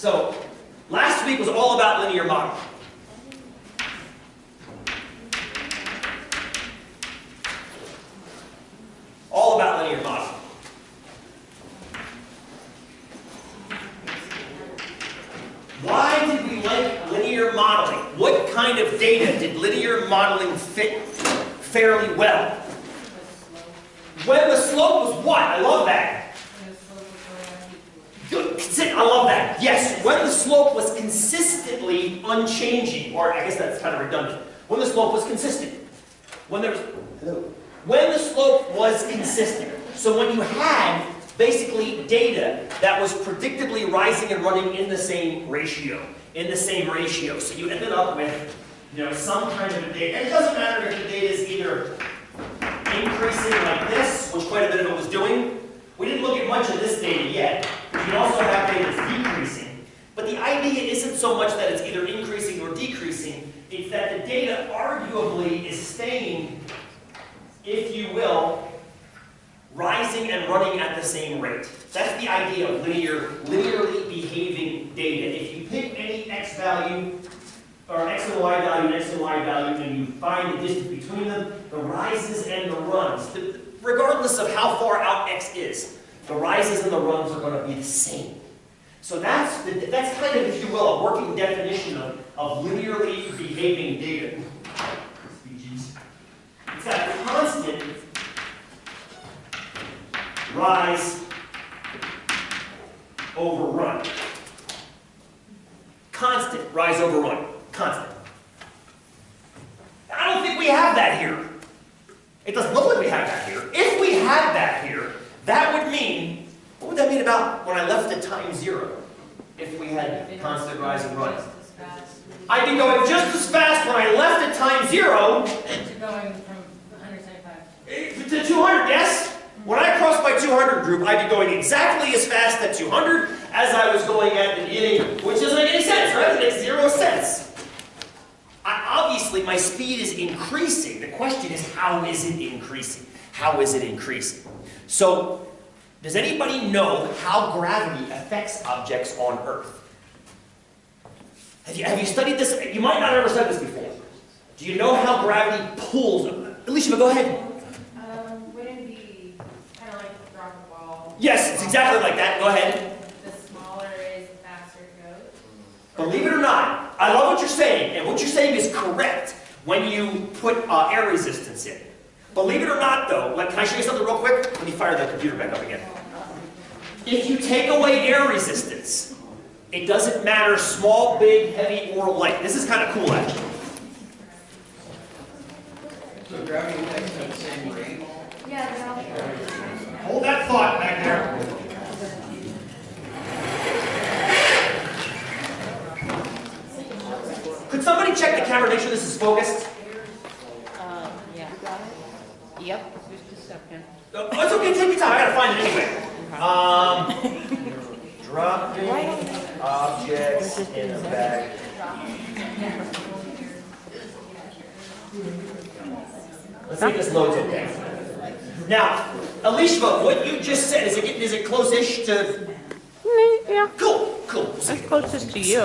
So, last week was all about linear modeling. All about linear modeling. Why did we like linear modeling? What kind of data did linear modeling fit fairly well? When the slope was what? I love that. Good. I love that. Yes, when the slope was consistently unchanging, or I guess that's kind of redundant. When the slope was consistent. When the slope was consistent. So when you had basically data that was predictably rising and running in the same ratio. So you ended up with, some kind of a data. And it doesn't matter if the data is either increasing like this, which quite a bit of it was doing. We didn't look at much of this data yet. You can also have data that's decreasing. But the idea isn't so much that it's either increasing or decreasing. It's that the data arguably is staying, if you will, rising and running at the same rate. That's the idea of linearly behaving data. If you pick any x value, or x and y value, and you find the distance between them, the rises and the runs, regardless of how far out x is, the rises and the runs are going to be the same. So that's kind of, if you will, a working definition of linearly behaving data. It's got a constant rise over run. Constant rise over run. Constant. I don't think we have that here. It doesn't look like we have that here. If we had that here, that would mean, what would that mean about when I left at time 0? If we had constant rise and run. I'd be going just as fast when I left at time 0. To going from 175 to 200, yes? When I crossed my 200 group, I'd be going exactly as fast at 200 as I was going at the beginning, which doesn't make any sense, right? It makes 0 sense. Obviously, my speed is increasing. The question is, how is it increasing? How is it increasing? So, does anybody know how gravity affects objects on Earth? Have you studied this? You might not have ever studied this before. Do you know how gravity pulls? Alicia, go ahead. Wouldn't it be kind of like drop a ball? Yes, it's exactly like that. Go ahead. The smaller is, the faster it goes. Believe it or not, I love what you're saying, and what you're saying is correct when you put air resistance in. Believe it or not, though, can I show you something real quick? Let me fire the computer back up again. If you take away air resistance, it doesn't matter small, big, heavy, or light. This is kind of cool, actually. So gravity affects at the same rate? Yeah, they're all Hold that thought back there. Could somebody check the camera, make sure this is focused? Yeah. Yep, just a second. Oh, it's okay, take your time. I gotta find it anyway. Dropping objects in a bag. Let's see if this loads okay. Now, Alicia, what you just said, is it close-ish to? Yeah. Cool. That's closest to you.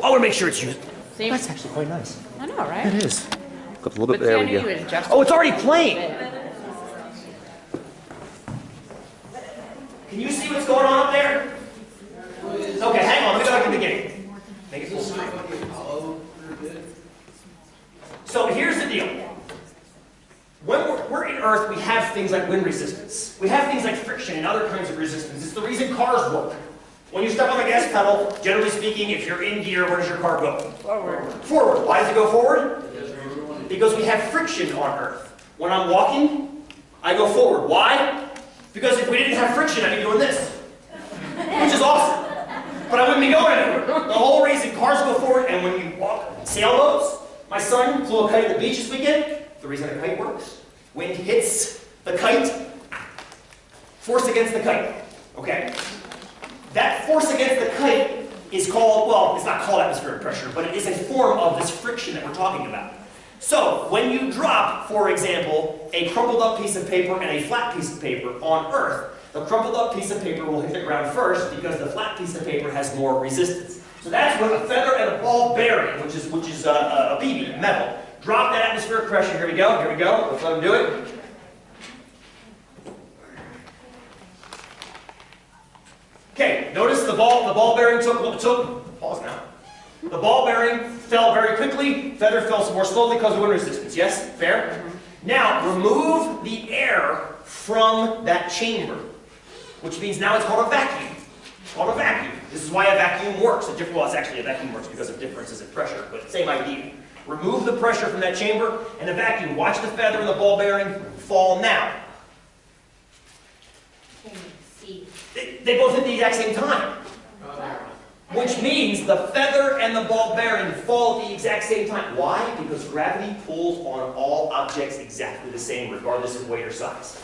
I want to make sure it's you. Same. That's actually quite nice. I know, right? It is. Go up a little bit. But There see, I we knew go. you would adjust Oh, it's already playing. it. Can you see what's going on up there? Okay, hang on. Let me go back to the beginning. Make it full screen. So here's the deal. When we're in Earth, we have things like wind resistance. We have things like friction and other kinds of resistance. It's the reason cars work. When you step on the gas pedal, generally speaking, if you're in gear, where does your car go? Forward. Forward. Why does it go forward? Because we have friction on Earth. When I'm walking, I go forward. Why? Because if we didn't have friction, I'd be doing this. Which is awesome. But I wouldn't be going anywhere. The whole reason cars go forward, and when you walk sailboats, my son flew a kite at the beach this weekend. The reason a kite works. Wind hits the kite, force against the kite. Okay? That force against the kite is called, well, it's not called atmospheric pressure, but it is a form of this friction that we're talking about. So, when you drop, for example, a crumpled up piece of paper and a flat piece of paper on Earth, The crumpled up piece of paper will hit the ground first because the flat piece of paper has more resistance. So that's what a feather and a ball bearing, which is a BB, metal. Drop that atmospheric pressure. Here we go, here we go. Let's let them do it. Okay, notice the ball bearing pause now. The ball bearing fell very quickly, feather fell more slowly because of wind resistance. Yes? Fair? Now, remove the air from that chamber, which means now it's called a vacuum. It's called a vacuum. This is why a vacuum works. Well, it's actually a vacuum works because of differences in pressure, but same idea. Remove the pressure from that chamber and the vacuum. Watch the feather and the ball bearing fall now. They both hit the exact same time. Which means the feather and the ball bearing fall at the exact same time. Why? Because gravity pulls on all objects exactly the same, regardless of weight or size.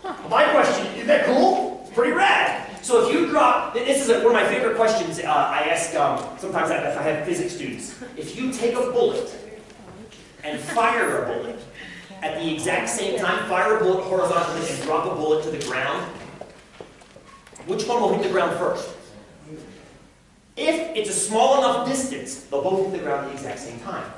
My question, isn't that cool? It's pretty rad. So if you drop, this is one of my favorite questions I ask sometimes if I have physics students. If you take a bullet and fire a bullet at the exact same time, fire a bullet horizontally and drop a bullet to the ground, which one will hit the ground first? If it's a small enough distance, they'll both hit the ground at the exact same time.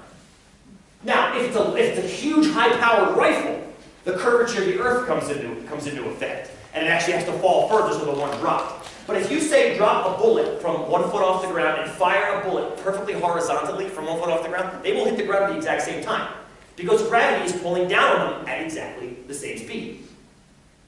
Now, if it's a huge, high-powered rifle, the curvature of the Earth comes into effect, and it actually has to fall further so the one dropped. But if you say drop a bullet from 1 foot off the ground and fire a bullet perfectly horizontally from 1 foot off the ground, they will hit the ground at the exact same time, because gravity is pulling down on them at exactly the same speed.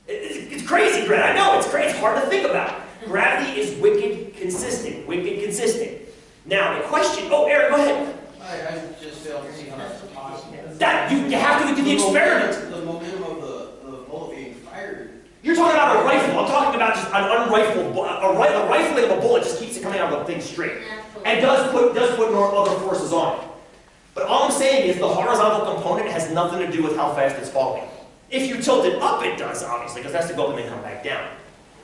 It's crazy, Grant. I know, it's crazy. It's hard to think about. Gravity is wicked consistent. Wicked consistent. Now, the question... Oh, Aaron, go ahead. I just failed to see how that's possible. You have to do the experiment. The momentum of the bullet being fired. You're talking about a rifle. I'm talking about just an unrifled... The rifling of a bullet just keeps it coming out of the thing straight. And does put more other forces on it. But all I'm saying is the horizontal component has nothing to do with how fast it's falling. If you tilt it up, it does, obviously, because that's to go up and then come back down.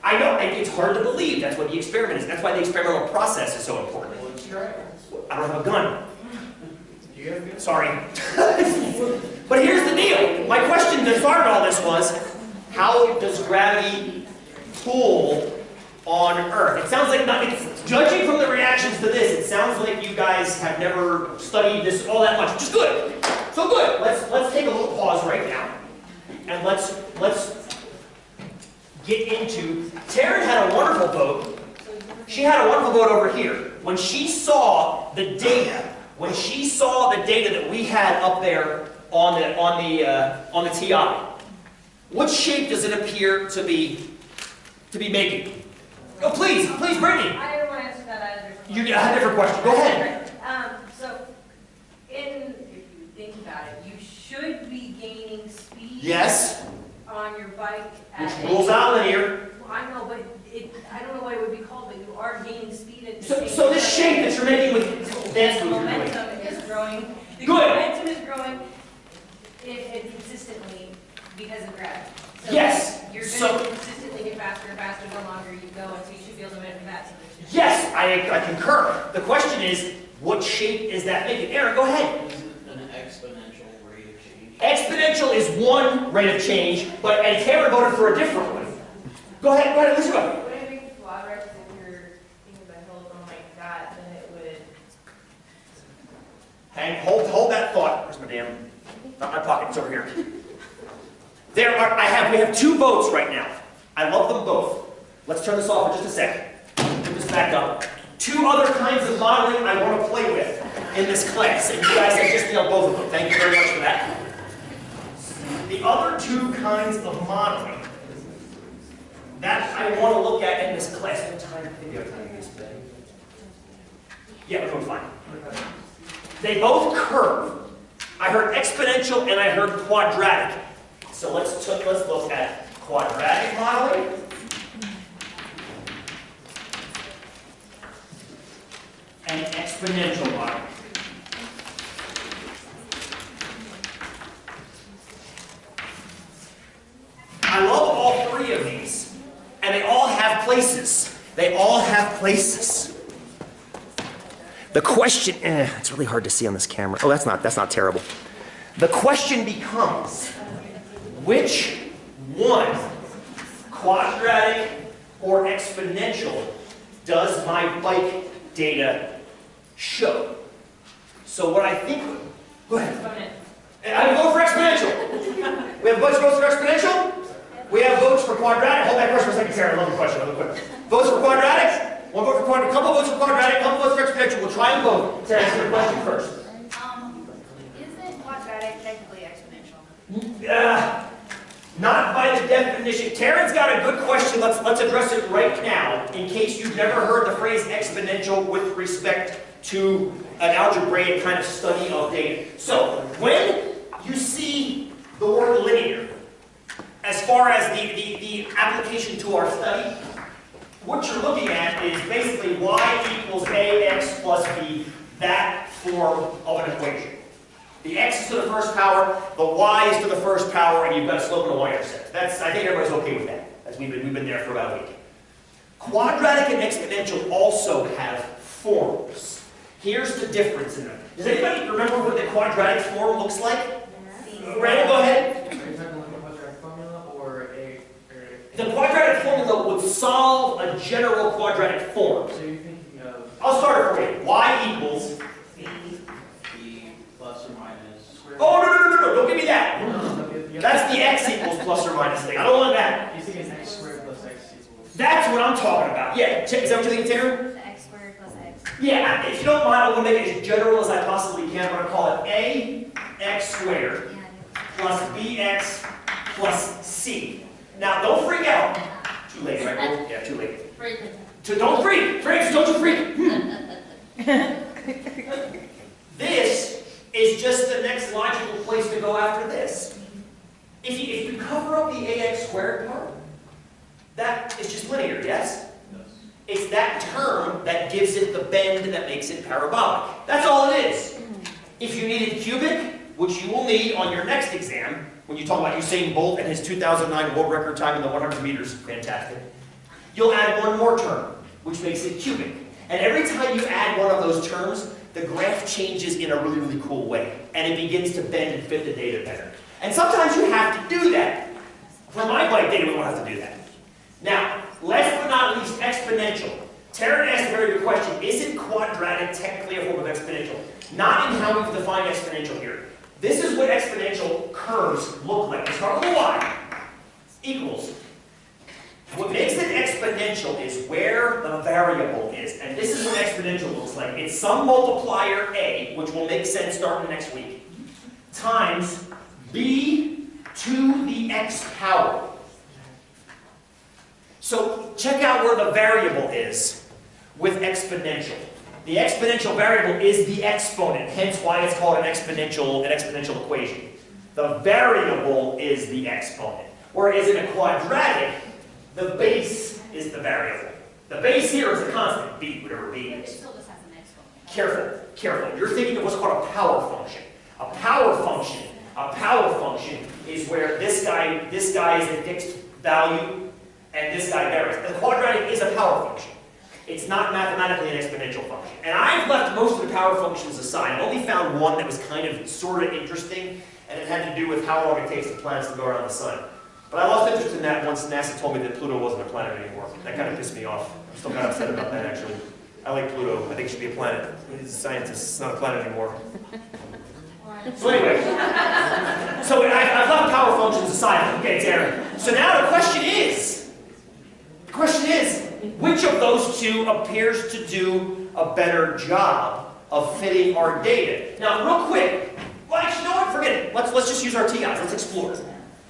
I know, it's hard to believe. That's what the experiment is. That's why the experimental process is so important. I don't have a gun. Do you have a gun? Sorry. But here's the deal. My question that started all this was, how does gravity pull on Earth? It sounds like, judging from the reactions to this, it sounds like you guys have never studied this all that much, which is good. So good. Let's take a little pause right now. And let's get into... Taryn had a wonderful boat. She had a wonderful boat over here. When she saw the data, that we had up there on the TI, what shape does it appear to be making? Oh, please, Brittany. I didn't want to answer that either. You had a different question. Go ahead. So, if you think about it, you should be gaining speed. Yes. On your bike. Which rules out linear. Well, I know, but I don't know what it would be called, but you are gaining speed at the same So this time. shape that you're making with dance The moves you're doing. momentum is growing. The Good. momentum is growing consistently because of gravity. So Yes. You're going to consistently get faster and faster the longer you go, and so you should be able to measure that. Yes, I concur. The question is, what shape is that making? Aaron, go ahead. Is it an exponential rate of change? Exponential is one rate of change, and Taylor voted for a different one. Go ahead, Elizabeth. Would it make quadratics if you're thinking about holding on like that, then it would... Hold that thought. Where's my damn... Not my pocket, it's over here. We have two boats right now. I love them both. Let's turn this off for just a second. Put this back up. Two other kinds of modeling I want to play with in this class, and you guys have just nailed both of them. Thank you very much for that. The other two kinds of modeling that I want to look at in this class. What time? I think we have time to use today. Yeah, we're doing fine. They both curve. I heard exponential and I heard quadratic. So let's look at quadratic modeling. And exponential modeling. I love all three of these. And they all have places. They all have places. The question, it's really hard to see on this camera. Oh, that's not terrible. The question becomes, which one, quadratic or exponential does my bike data show? So what I think, go ahead. I vote for exponential. We have votes for exponential. We have votes for quadratic. Hold that question for a second, Sarah. I love the question. Votes for quadratic. One vote for quadratic. Couple votes for quadratic. Couple votes for exponential. We'll try and vote. Sarah, answer the question first. Isn't quadratic technically exponential? Not by the definition. Taryn's got a good question. Let's address it right now, in case you've never heard the phrase exponential with respect to an algebraic kind of study of data. So, when you see the word linear, as far as the application to our study, what you're looking at is basically y equals ax plus b, that form of an equation. The x is to the first power, the y is to the first power, and you've got a slope and a y-intercept. I think everybody's okay with that, as we've been there for about a week. Quadratic and exponential also have forms. Here's the difference in them. Does anybody remember what the quadratic form looks like? Randall, go ahead. Are you talking like a quadratic formula or a... The quadratic formula would solve a general quadratic form. So you're thinking of... I'll start it for you. Y equals... B plus or minus. Oh, no, don't give me that. That's the x equals plus or minus thing. I don't want that. You're thinking x squared plus x equals... That's what I'm talking about. Yeah, is that what you're thinking, Taylor? The x squared plus x. Yeah, if you don't mind, I'm going to make it as general as I possibly can. I'm going to call it ax squared plus bx plus c. Now, don't freak out. Too late, right? Yeah, too late. Don't freak! Freaks, don't you freak! This is just the next logical place to go after this. If you cover up the ax squared part, that is just linear, yes? It's that term that gives it the bend that makes it parabolic. That's all it is. If you needed cubic, which you will need on your next exam, when you talk about Usain Bolt and his 2009 world record time in the 100 meters, fantastic, you'll add one more term, which makes it cubic. And every time you add one of those terms, the graph changes in a really, really cool way. And it begins to bend and fit the data better. And sometimes you have to do that. For my bike data, we don't have to do that. Now, last but not least, exponential. Taryn asked a very good question. Isn't quadratic technically a form of exponential? Not in how we've defined exponential here. This is what exponential curves look like. They start with a y equals. What makes it exponential is where the variable is. And this is what exponential looks like. It's some multiplier a, which will make sense starting next week, times b to the x power. So check out where the variable is with exponential. The exponential variable is the exponent, hence why it's called an exponential equation. The variable is the exponent. Whereas in a quadratic, the base is the variable. The base here is a constant, b, whatever b But it is. still just has an exponent. Careful. You're thinking of what's called a power function. A power function is where this guy is a fixed value, and this guy varies. The quadratic is a power function. It's not mathematically an exponential function. And I've left most of the power functions aside. I've only found one that was kind of sort of interesting, and it had to do with how long it takes the planets to go around the sun. But I lost interest in that once NASA told me that Pluto wasn't a planet anymore. That kind of pissed me off. I'm still kind of upset about that, actually. I like Pluto. I think it should be a planet. He's a scientist. It's not a planet anymore. So anyway, I've left power functions aside. Okay, Taryn. So now the question is, which of those two appears to do a better job of fitting our data? Now, real quick, well, actually, you know what? Forget it. Let's just use our TIs. Let's explore.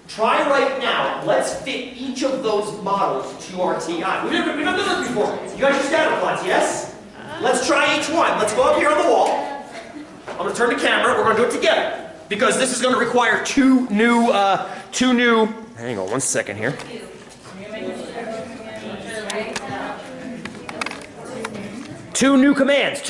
Try right now. Let's fit each of those models to our TI. We've never done this before. You guys use scatter plots, yes? Let's try each one. Let's go up here on the wall. I'm going to turn the camera. We're going to do it together because this is going to require two new. Hang on one second here. Two new commands.